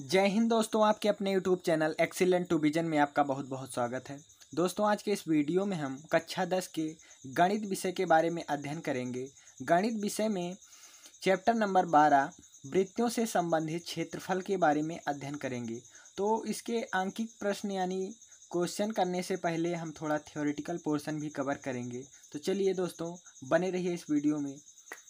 जय हिंद दोस्तों, आपके अपने YouTube channel excellent to vision में आपका बहुत बहुत स्वागत है। दोस्तों, आज के इस वीडियो में हम कक्षा 10 के गणित विषय के बारे में अध्ययन करेंगे। गणित विषय में चैप्टर नंबर 12 वृत्तियों से संबंधित क्षेत्रफल के बारे में अध्ययन करेंगे। तो इसके आंकिक प्रश्न यानी क्वेश्चन करने से पहले हम थोड़ा थ्योरेटिकल पोर्शन भी कवर करेंगे। तो चलिए दोस्तों, बने रहिए इस वीडियो में।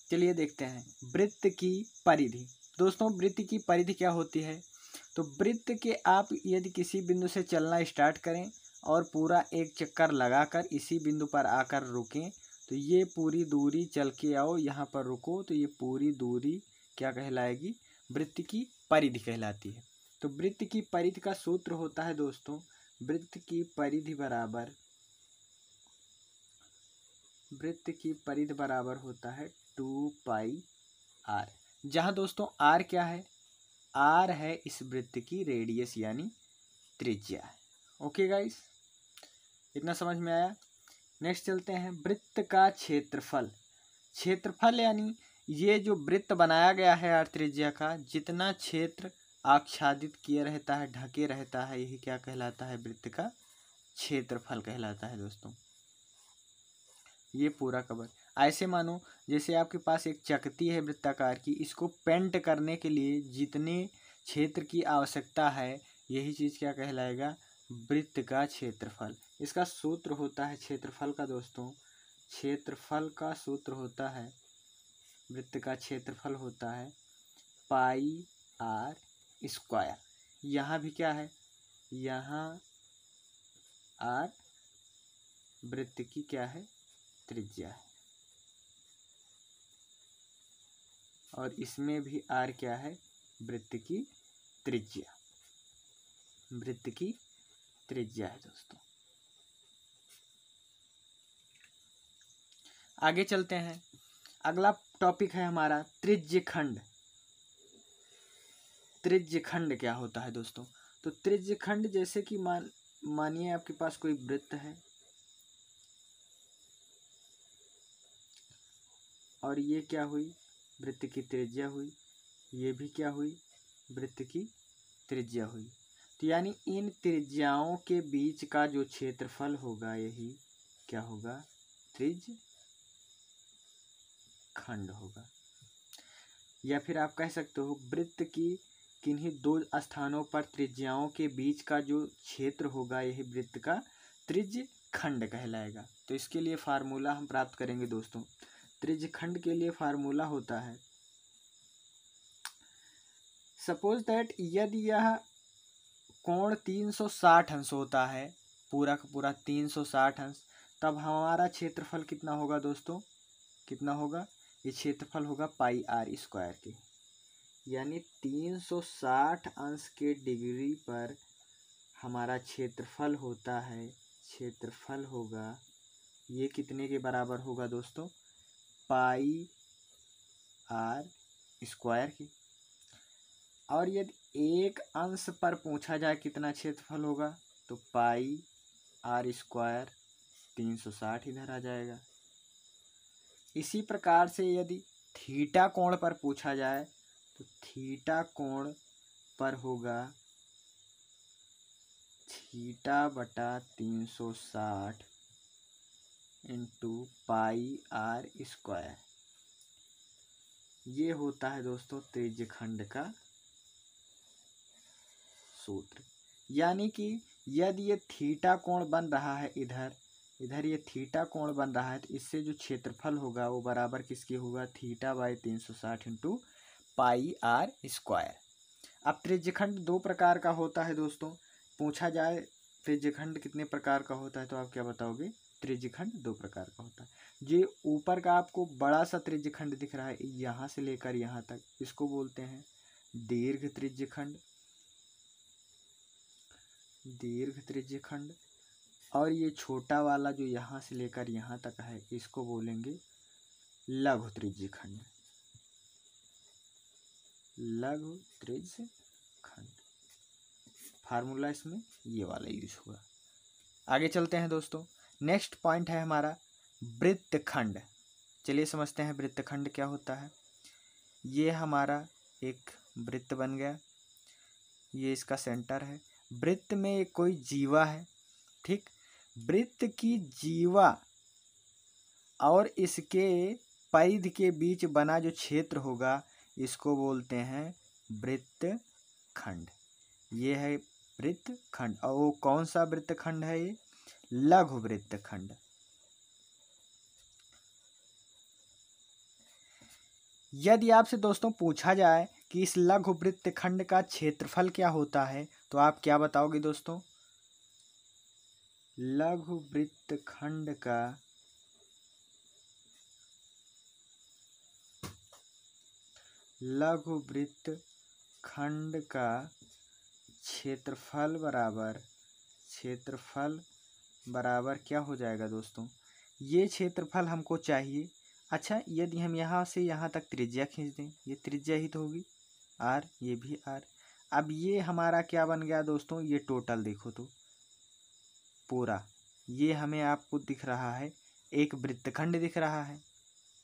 चलिए देखते हैं वृत्त की परिधि। दोस्तों, वृत्त की परिधि क्या होती है? तो वृत्त के आप यदि किसी बिंदु से चलना स्टार्ट करें और पूरा एक चक्कर लगाकर इसी बिंदु पर आकर रुकें, तो ये पूरी दूरी चल के आओ, यहाँ पर रुको, तो ये पूरी दूरी क्या कहलाएगी? वृत्त की परिधि कहलाती है। तो वृत्त की परिधि का सूत्र होता है दोस्तों, वृत्त की परिधि बराबर होता है 2πr, जहाँ दोस्तों r क्या है? आर है इस वृत्त की रेडियस यानी त्रिज्या है। ओके गाइस, इतना समझ में आया। नेक्स्ट चलते हैं वृत्त का क्षेत्रफल। क्षेत्रफल यानी ये जो वृत्त बनाया गया है आर त्रिज्या का, जितना क्षेत्र आच्छादित किया रहता है, ढके रहता है, यही क्या कहलाता है? वृत्त का क्षेत्रफल कहलाता है दोस्तों। ये पूरा कवर ऐसे मानो जैसे आपके पास एक चकती है वृत्ताकार की, इसको पेंट करने के लिए जितने क्षेत्र की आवश्यकता है, यही चीज़ क्या कहलाएगा? वृत्त का क्षेत्रफल। इसका सूत्र होता है क्षेत्रफल का दोस्तों, क्षेत्रफल का सूत्र होता है, वृत्त का क्षेत्रफल होता है πr²। यहाँ भी क्या है? यहाँ r वृत्त की क्या है? त्रिज्या है, और इसमें भी r क्या है? वृत्त की त्रिज्या, वृत्त की त्रिज्या है दोस्तों। आगे चलते हैं। अगला टॉपिक है हमारा त्रिज्यखंड। त्रिज्यखंड क्या होता है दोस्तों? तो त्रिज्यखंड जैसे कि मानिए आपके पास कोई वृत्त है और ये क्या हुई? वृत्त की त्रिज्या हुई। ये भी क्या हुई? वृत्त की त्रिज्या हुई। तो यानी इन त्रिज्याओं के बीच का जो क्षेत्रफल होगा, यही क्या होगा? त्रिज्यखंड होगा। या फिर आप कह सकते हो वृत्त की किन्हीं दो स्थानों पर त्रिज्याओं के बीच का जो क्षेत्र होगा, यही वृत्त का त्रिज्यखंड कहलाएगा। तो इसके लिए फार्मूला हम प्राप्त करेंगे दोस्तों। त्रिज्यखंड के लिए फार्मूला होता है, सपोज दैट यदि यह कोण 360 अंश होता है, पूरा का पूरा 360 अंश, तब हमारा क्षेत्रफल कितना होगा दोस्तों? कितना होगा? ये क्षेत्रफल होगा πr² के, यानी 360 अंश के डिग्री पर हमारा क्षेत्रफल होता है। क्षेत्रफल होगा ये कितने के बराबर होगा दोस्तों? πr² की। और यदि एक अंश पर पूछा जाए कितना क्षेत्रफल होगा, तो πr², 360 इधर आ जाएगा। इसी प्रकार से यदि थीटा कोण पर पूछा जाए, तो थीटा कोण पर होगा θ/360 × πr²। ये होता है दोस्तों त्रिज्यखंड का सूत्र। यानी कि यदि ये थीटा कोण बन रहा है, इधर ये थीटा कोण बन रहा है, तो इससे जो क्षेत्रफल होगा वो बराबर किसके होगा? θ/360 × πr²। अब त्रिज्यखंड दो प्रकार का होता है दोस्तों। पूछा जाए त्रिज्यखंड कितने प्रकार का होता है, तो आप क्या बताओगे? त्रिज्यखंड दो प्रकार का होता है। जो ऊपर का आपको बड़ा सा त्रिज्यखंड दिख रहा है, यहाँ से लेकर यहाँ तक, इसको बोलते हैं दीर्घ त्रिज्यखंड, दीर्घ त्रिज्यखंड। और ये छोटा वाला जो यहाँ से लेकर यहाँ तक है, इसको बोलेंगे लघु त्रिज्यखंड, लघु त्रिज्यखंड। फार्मूला इसमें ये वाला यूज हुआ। आगे चलते हैं दोस्तों। नेक्स्ट पॉइंट है हमारा वृत्तखंड। चलिए समझते हैं वृत्तखंड क्या होता है। ये हमारा एक वृत्त बन गया, ये इसका सेंटर है। वृत्त में कोई जीवा है, ठीक। वृत्त की जीवा और इसके परिधि के बीच बना जो क्षेत्र होगा इसको बोलते हैं वृत्तखंड। ये है वृत्तखंड। और वो कौन सा वृत्तखंड है? ये लघु वृत्तखंड। यदि आपसे दोस्तों पूछा जाए कि इस लघु वृत्तखंड का क्षेत्रफल क्या होता है तो आप क्या बताओगे दोस्तों? लघु वृत्तखंड का क्षेत्रफल बराबर क्या हो जाएगा दोस्तों? ये क्षेत्रफल हमको चाहिए। अच्छा, यदि हम यहाँ से यहाँ तक त्रिज्या खींच दें, ये त्रिज्या ही तो होगी आर, ये भी आर। अब ये हमारा क्या बन गया दोस्तों? ये टोटल देखो तो पूरा ये हमें आपको दिख रहा है, एक वृत्तखंड दिख रहा है,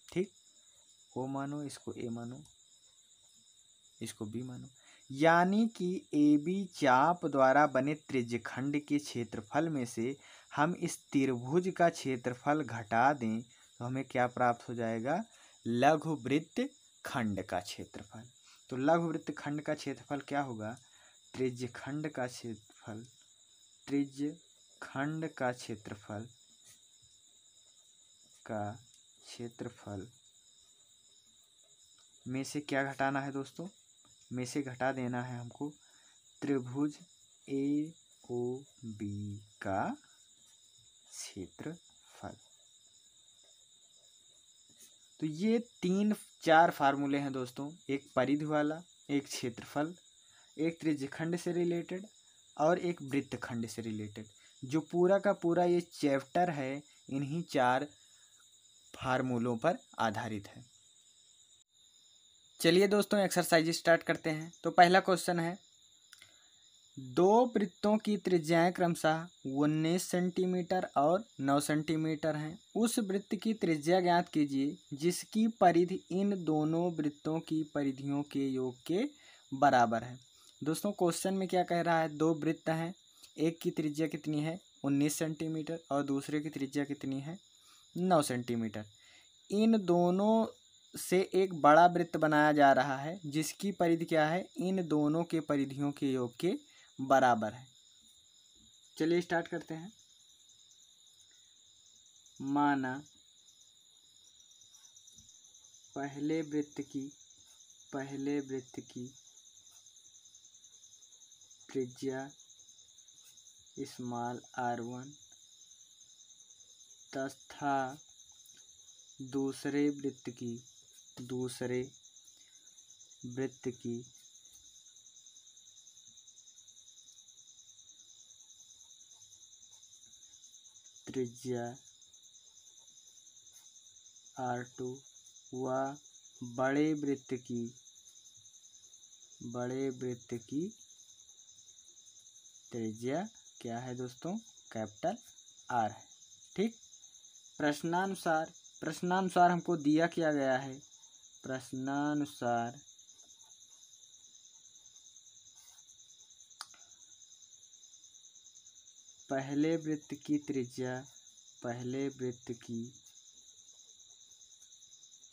ठीक। ओ मानो, इसको ए मानो, इसको बी मानो। यानी कि ए बी चाप द्वारा बने त्रिज्यखंड के क्षेत्रफल में से हम इस त्रिभुज का क्षेत्रफल घटा दें तो हमें क्या प्राप्त हो जाएगा? लघु वृत्तखंड का क्षेत्रफल। तो लघु वृत्तखंड का क्षेत्रफल क्या होगा? त्रिज्यखंड का क्षेत्रफल में से क्या घटाना है दोस्तों? में से घटा देना है हमको त्रिभुज ए ओ बी का क्षेत्रफल। तो ये 3-4 फार्मूले हैं दोस्तों, एक परिधि वाला, एक क्षेत्रफल, एक त्रिज्यखंड से रिलेटेड और एक वृत्तखंड से रिलेटेड। जो पूरा का पूरा ये चैप्टर है इन्हीं 4 फार्मूलों पर आधारित है। चलिए दोस्तों एक्सरसाइज स्टार्ट करते हैं। तो पहला क्वेश्चन है, 2 वृत्तों की त्रिज्याएं क्रमशः 19 सेंटीमीटर और 9 सेंटीमीटर हैं। उस वृत्त की त्रिज्या ज्ञात कीजिए जिसकी परिधि इन दोनों वृत्तों की परिधियों के योग के बराबर है। दोस्तों क्वेश्चन में क्या कह रहा है? 2 वृत्त हैं, एक की त्रिज्या कितनी है? 19 सेंटीमीटर और दूसरे की त्रिज्या कितनी है? 9 सेंटीमीटर। इन दोनों से एक बड़ा वृत्त बनाया जा रहा है जिसकी परिधि क्या है? इन दोनों के परिधियों के योग के बराबर है। चलिए स्टार्ट करते हैं। माना पहले वृत्त की त्रिज्या स्मॉल r1 तथा दूसरे वृत्त की त्रिज्या r2 व बड़े वृत्त की त्रिज्या क्या है दोस्तों? कैपिटल R है, ठीक। प्रश्नानुसार हमको दिया क्या गया है? प्रश्नानुसार पहले वृत्त की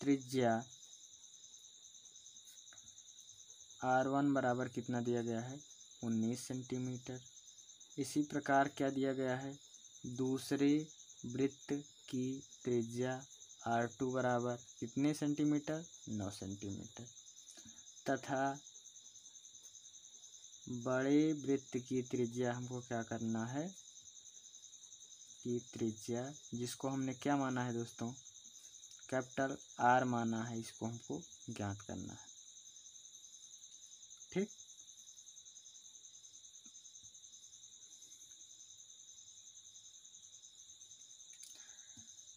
त्रिज्या R1 बराबर कितना दिया गया है? 19 सेंटीमीटर। इसी प्रकार क्या दिया गया है? दूसरे वृत्त की त्रिज्या R2 बराबर कितने सेंटीमीटर? 9 सेंटीमीटर। तथा बड़े वृत्त की त्रिज्या हमको क्या करना है? की त्रिज्या जिसको हमने क्या माना है दोस्तों? कैपिटल R माना है, इसको हमको ज्ञात करना है, ठीक।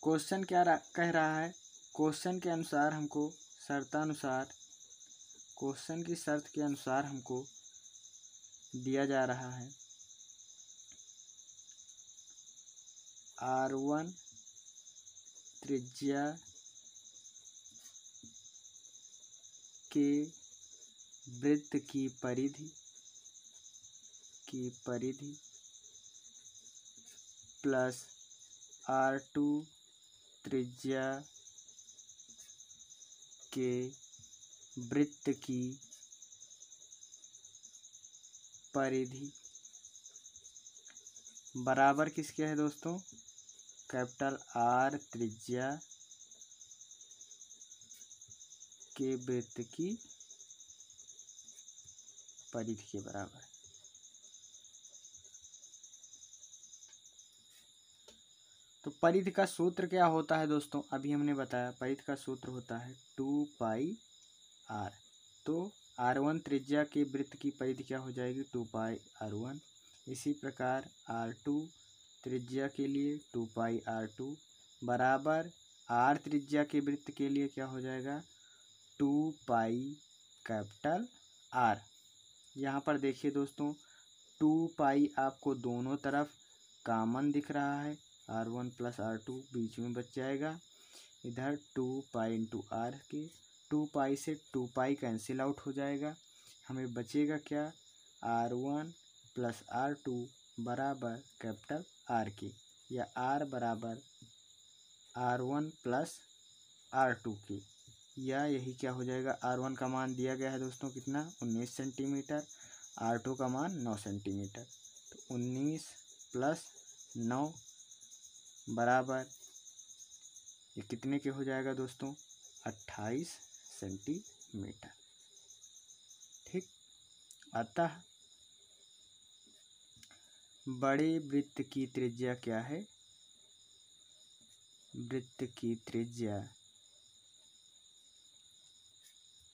क्वेश्चन क्या कह रहा है? क्वेश्चन के अनुसार हमको क्वेश्चन की शर्त के अनुसार हमको दिया जा रहा है R1 त्रिज्या के वृत्त की परिधि की परिधि प्लस R2 त्रिज्या के वृत्त की परिधि बराबर किसके है दोस्तों, कैपिटल R त्रिज्या के वृत्त की परिधि के बराबर। तो परिधि का सूत्र क्या होता है दोस्तों, अभी हमने बताया परिधि का सूत्र होता है 2 पाई r। तो r1 त्रिज्या के वृत्त की परिधि क्या हो जाएगी, 2 पाई r1। इसी प्रकार r2 त्रिज्या के लिए 2 पाई r2 बराबर r त्रिज्या के वृत्त के लिए क्या हो जाएगा, 2 पाई कैपिटल R। यहाँ पर देखिए दोस्तों 2 पाई आपको दोनों तरफ कॉमन दिख रहा है, R1 प्लस R2 बीच में बच जाएगा। इधर 2 पाई इंटू R के 2 पाई से 2 पाई कैंसिल आउट हो जाएगा, हमें बचेगा क्या, R1 प्लस R2 बराबर कैपिटल R के, या R बराबर R1 प्लस R2 के, या यही क्या हो जाएगा, R1 का मान दिया गया है दोस्तों कितना, 19 सेंटीमीटर, R2 का मान 9 सेंटीमीटर। तो 19 प्लस 9 बराबर ये कितने के हो जाएगा दोस्तों, 28 सेंटीमीटर। ठीक, अतः बड़े वृत्त की त्रिज्या क्या है, वृत्त की त्रिज्या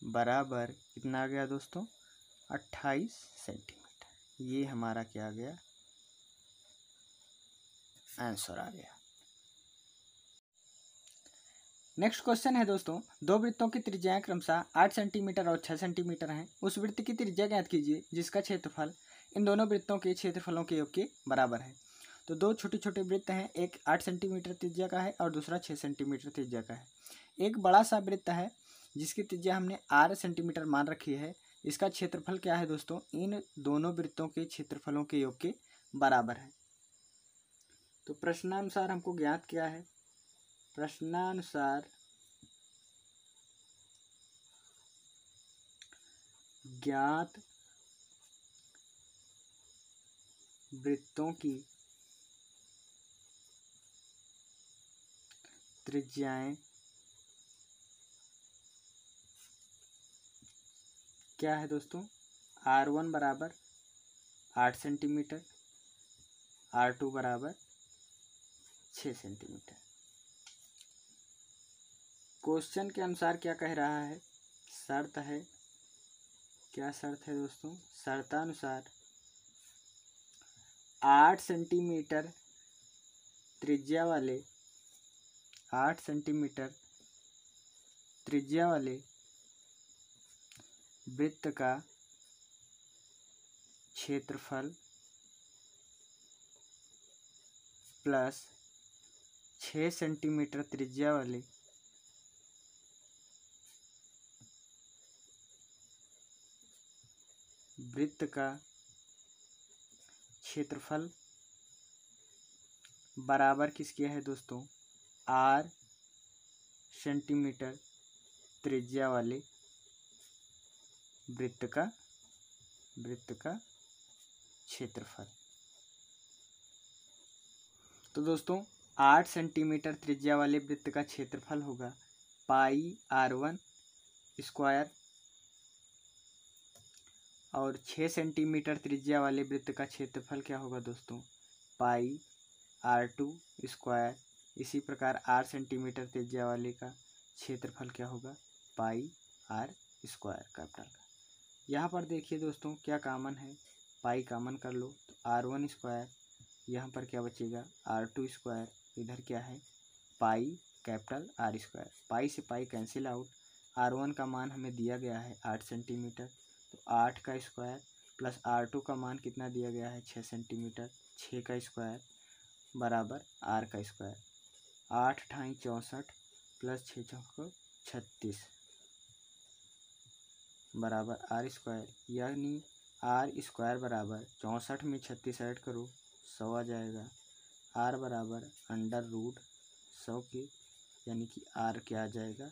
बराबर कितना आ गया दोस्तों, 28 सेंटीमीटर। ये हमारा क्या आ गया, आंसर आ गया। नेक्स्ट क्वेश्चन है दोस्तों, दो वृत्तों की त्रिज्याएं क्रमशः 8 सेंटीमीटर और 6 सेंटीमीटर हैं। उस वृत्त की त्रिज्या ज्ञात कीजिए जिसका क्षेत्रफल इन दोनों वृत्तों के क्षेत्रफलों के योग के बराबर है। तो दो छोटे छोटे वृत्त हैं, एक 8 सेंटीमीटर त्रिज्या का है और दूसरा 6 सेंटीमीटर त्रिज्या का है। एक बड़ा सा वृत्त है जिसकी त्रिज्या हमने 8 सेंटीमीटर मान रखी है, इसका क्षेत्रफल क्या है दोस्तों, इन दोनों वृत्तों के क्षेत्रफलों के योग के बराबर है। तो प्रश्नानुसार हमको ज्ञात क्या है, प्रश्नानुसार ज्ञात वृत्तों की त्रिज्याएं क्या है दोस्तों, R1 बराबर 8 सेंटीमीटर, R2 बराबर 6 सेंटीमीटर। क्वेश्चन के अनुसार क्या कह रहा है, शर्त है, क्या शर्त है दोस्तों, शर्तानुसार 8 सेंटीमीटर त्रिज्या वाले 8 सेंटीमीटर त्रिज्या वाले वृत्त का क्षेत्रफल प्लस 6 सेंटीमीटर त्रिज्या वाले वृत्त का क्षेत्रफल बराबर किसके है दोस्तों, 8 सेंटीमीटर त्रिज्या वाले वृत्त का क्षेत्रफल। तो दोस्तों 8 सेंटीमीटर त्रिज्या वाले वृत्त का क्षेत्रफल होगा पाई R1 स्क्वायर, और 6 सेंटीमीटर त्रिज्या वाले वृत्त का क्षेत्रफल क्या होगा दोस्तों, पाई R2 स्क्वायर। इसी प्रकार 8 सेंटीमीटर त्रिज्या वाले का क्षेत्रफल क्या होगा, पाई R स्क्वायर कैपिटल का। यहाँ पर देखिए दोस्तों क्या कॉमन है, पाई कॉमन कर लो तो R1 स्क्वायर, यहाँ पर क्या बचेगा R2 स्क्वायर, इधर क्या है पाई कैपिटल R स्क्वायर, पाई से पाई कैंसिल आउट। R1 का मान हमें दिया गया है 8 सेंटीमीटर, तो 8 का स्क्वायर प्लस R2 का मान कितना दिया गया है 6 सेंटीमीटर, 6 का स्क्वायर बराबर R का स्क्वायर। 8 × 64 प्लस 6 × 36 बराबर R स्क्वायर, यानी आर स्क्वायर बराबर 64 में 36 ऐड करो 100 आ जाएगा। आर बराबर अंडर रूट 100 के, यानी कि आर क्या आ जाएगा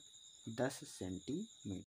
10 सेंटीमीटर।